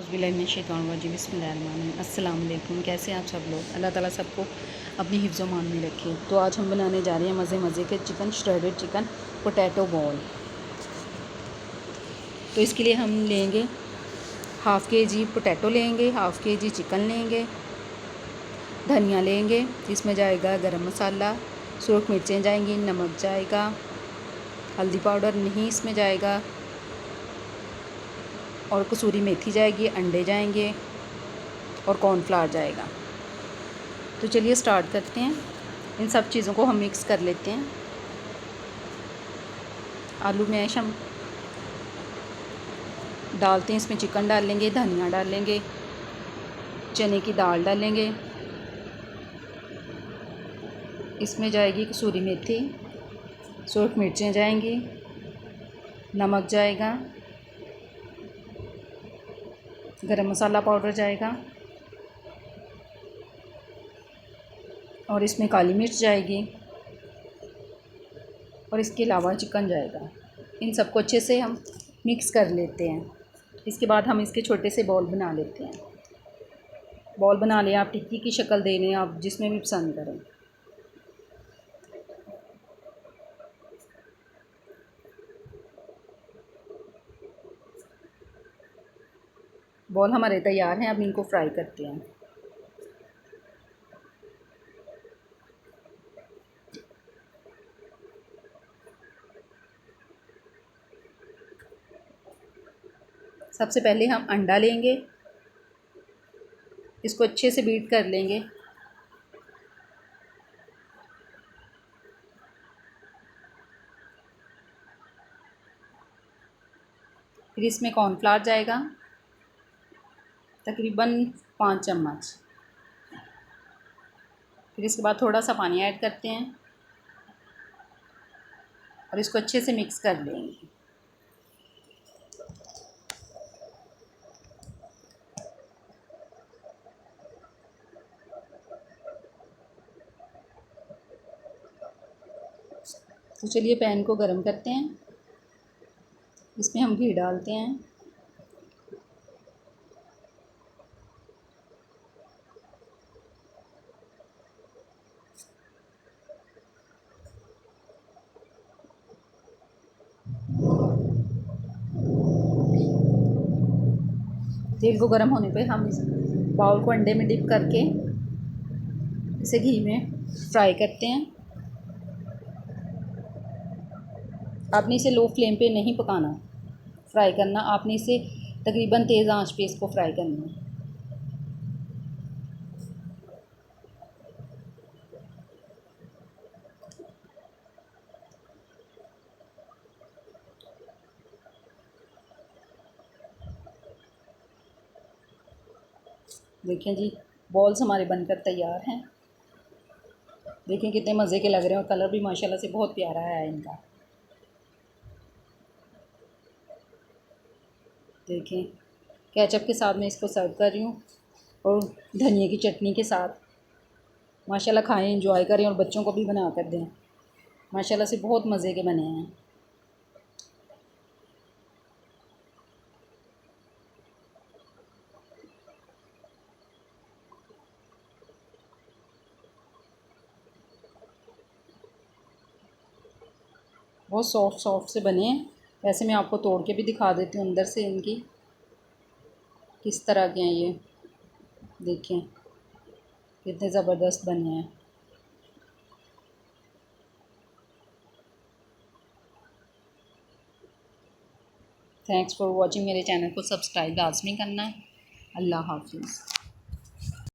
औज़ुबिल्लाहिमिनश्शैतानिर्रजीम बिस्मिल्लाहिर्रहमानिर्रहीम। अस्सलाम वालेकुम। कैसे हैं आप सब लोग? अल्लाह ताला सबको अपनी हिफ्ज़ मान में रखे। तो आज हम बनाने जा रहे हैं मज़े मज़े के chicken shredded chicken potato ball. तो इसके लिए हम लेंगे हाफ़ के जी पोटैटो लेंगे, हाफ़ के जी चिकन लेंगे, धनिया लेंगे, इसमें जाएगा गरम मसाला, सूरख मिर्चें जाएंगी, नमक जाएगा, हल्दी पाउडर नहीं इसमें जाएगा, और कसूरी मेथी जाएगी, अंडे जाएंगे और कॉर्नफ्लावर जाएगा। तो चलिए स्टार्ट करते हैं। इन सब चीज़ों को हम मिक्स कर लेते हैं। आलू मैश हम डालते हैं, इसमें चिकन डालेंगे, धनिया डालेंगे, चने की दाल डालेंगे, इसमें जाएगी कसूरी मेथी, सूरख मिर्चें जाएंगी, नमक जाएगा, गरम मसाला पाउडर जाएगा और इसमें काली मिर्च जाएगी और इसके अलावा चिकन जाएगा। इन सबको अच्छे से हम मिक्स कर लेते हैं। इसके बाद हम इसके छोटे से बॉल बना लेते हैं। बॉल बना लें, आप टिक्की की शक्ल दे लें, आप जिसमें भी पसंद करें। बॉल हमारे तैयार हैं, अब इनको फ्राई करते हैं। सबसे पहले हम अंडा लेंगे, इसको अच्छे से बीट कर लेंगे। फिर इसमें कॉर्नफ्लावर जाएगा, तकरीबन 5 चम्मच। फिर इसके बाद थोड़ा सा पानी ऐड करते हैं और इसको अच्छे से मिक्स कर लेंगे। तो चलिए पैन को गरम करते हैं, इसमें हम घी डालते हैं, तेल को गर्म होने पे हम इस बाउल को अंडे में डिप करके इसे घी में फ्राई करते हैं। आपने इसे लो फ्लेम पे नहीं पकाना, फ्राई करना, आपने इसे तकरीबन तेज़ आंच पे इसको फ्राई करना है। देखें जी, बॉल्स हमारे बनकर तैयार हैं। देखें कितने मज़े के लग रहे हैं और कलर भी माशाल्लाह से बहुत प्यारा है इनका। देखें केचप के साथ मैं इसको सर्व कर रही हूँ और धनिए की चटनी के साथ। माशाल्लाह खाएं, एंजॉय करें और बच्चों को भी बना कर दें। माशाल्लाह से बहुत मज़े के बने हैं। बहुत सॉफ्ट सॉफ्ट से बने हैं। वैसे मैं आपको तोड़ के भी दिखा देती हूँ अंदर से इनकी किस तरह के हैं ये। देखें कितने ज़बरदस्त बने हैं। Thanks for watching. मेरे चैनल को सब्सक्राइब लाजमी करना है। अल्लाह हाफिज़।